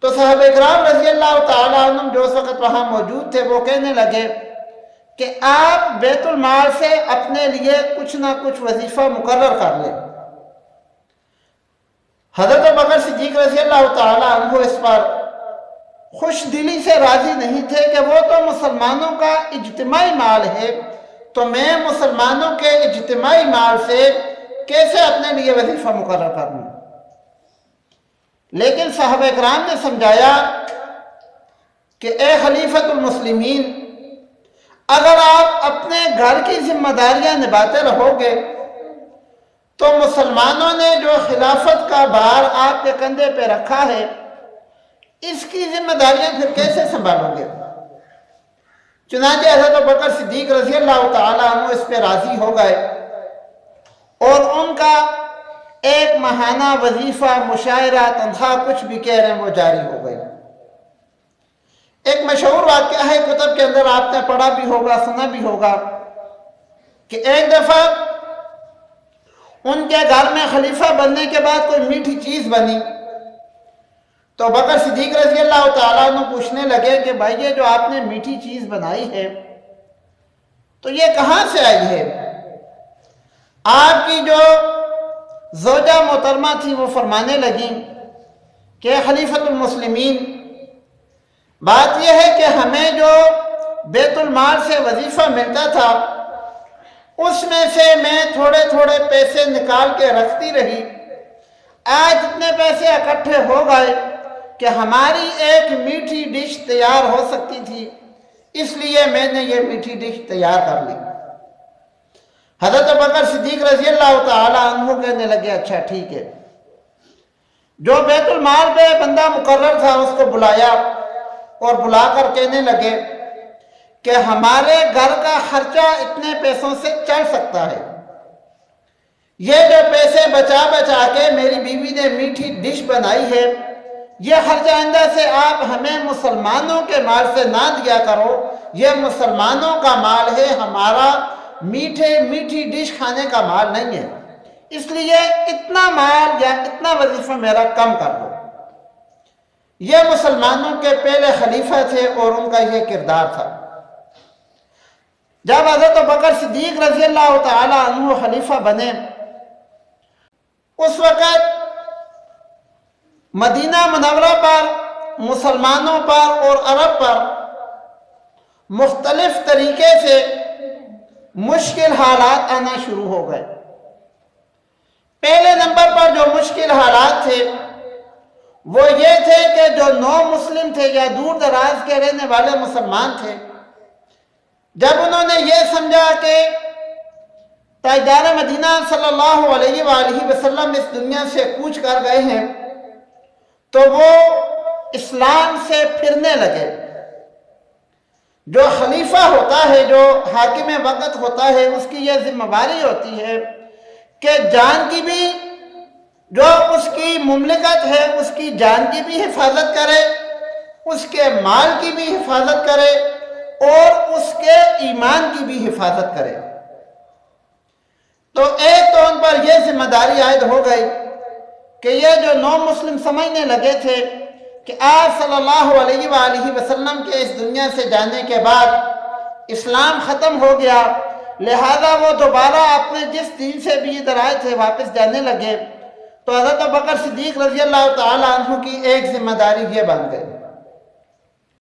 تو صحابہ اکرام رضی اللہ تعالیٰ عنہ جو اس وقت وہاں موجود تھے وہ کہنے لگے کہ آپ بیت المال سے اپنے لیے کچھ نہ کچھ وظیفہ مقرر کر لیں۔ حضرت ابوبکر صدیق رضی اللہ تعالیٰ عنہ اس پر خوش دلی سے راضی نہیں تھے کہ وہ تو مسلمانوں کا اجتماعی مال ہے، تو میں مسلمانوں کے اجتماعی مال سے کیسے اپنے لیے وظیفہ مقرر کر لوں۔ لیکن صحابہ اکرام نے سمجھایا کہ اے خلیفۃ المسلمین، اگر آپ اپنے گھر کی ذمہ داریاں نبھاتے رہو گے تو مسلمانوں نے جو خلافت کا بار آپ کے کندھے پہ رکھا ہے اس کی ذمہ داریاں پھر کیسے سنبھالو گے۔ چنانچہ حضرت ابوبکر صدیق رضی اللہ تعالیٰ عنہ اس پہ راضی ہو گئے اور ان کا ایک ماہانہ وظیفہ، مشاعرہ، تنخواہ کچھ بھی کہہ رہے ہیں وہ جاری ہو گئی۔ ایک مشہور واقعہ ہے، کتب کے اندر آپ نے پڑھا بھی ہوگا، سنا بھی ہوگا کہ ایک دفعہ ان کے گھر میں خلیفہ بننے کے بعد کوئی میٹھی چیز بنی تو بکر صدیق رضی اللہ تعالیٰ عنہ پوچھنے لگے کہ بھائی یہ جو آپ نے میٹھی چیز بنائی ہے تو یہ کہاں سے آئی ہے؟ آپ کی جو زوجہ محترمہ تھی وہ فرمانے لگیں کہ خلیفۃ المسلمین، بات یہ ہے کہ ہمیں جو بیت المال سے وظیفہ ملتا تھا اس میں سے میں تھوڑے تھوڑے پیسے نکال کے رکھتی رہی، آج اتنے پیسے اکٹھے ہو گئے کہ ہماری ایک میٹھی ڈش تیار ہو سکتی تھی، اس لیے میں نے یہ میٹھی ڈش تیار کر لی۔ حضرت ابوبکر صدیق رضی اللہ تعالیٰ عنہ کہنے لگے اچھا ٹھیک ہے۔ جو بیت المال پہ بندہ مقرر تھا اس کو بلایا اور بلا کر کہنے لگے کہ ہمارے گھر کا خرچہ اتنے پیسوں سے چل سکتا ہے، یہ جو پیسے بچا بچا کے میری بیوی نے میٹھی ڈش بنائی ہے یہ خرچہ آئندہ سے آپ ہمیں مسلمانوں کے مال سے نہ دیا کرو، یہ مسلمانوں کا مال ہے، ہمارا میٹھی ڈش کھانے کا مال نہیں ہے، اس لیے اتنا مال یا اتنا وظیفہ میرا کم کر دو۔ یہ مسلمانوں کے پہلے خلیفہ تھے اور ان کا یہ کردار تھا۔ جب حضرت ابوبکر صدیق رضی اللہ تعالیٰ عنہ خلیفہ بنے اس وقت مدینہ منورہ پر مسلمانوں پر اور عرب پر مختلف طریقے سے مشکل حالات آنا شروع ہو گئے۔ پہلے نمبر پر جو مشکل حالات تھے وہ یہ تھے کہ جو نو مسلم تھے یا دور دراز کے رہنے والے مسلمان تھے، جب انہوں نے یہ سمجھا کہ تاجدار مدینہ صلی اللہ علیہ وآلہ وسلم اس دنیا سے کوچ کر گئے ہیں تو وہ اسلام سے پھرنے لگے۔ جو خلیفہ ہوتا ہے، جو حاکم وقت ہوتا ہے، اس کی یہ ذمہ داری ہوتی ہے کہ جان کی بھی، جو اس کی مملکت ہے اس کی جان کی بھی حفاظت کرے، اس کے مال کی بھی حفاظت کرے اور اس کے ایمان کی بھی حفاظت کرے۔ تو ایک تو ان پر یہ ذمہ داری عائد ہو گئی کہ یہ جو نو مسلم سمجھنے لگے تھے کہ آپ صلی اللہ علیہ وآلہ وسلم کے اس دنیا سے جانے کے بعد اسلام ختم ہو گیا، لہذا وہ دوبارہ اپنے جس دین سے بھی ادھر آئے تھے واپس جانے لگے، تو حضرت ابوبکر صدیق رضی اللہ تعالیٰ عنہ کی ایک ذمہ داری یہ بن گئی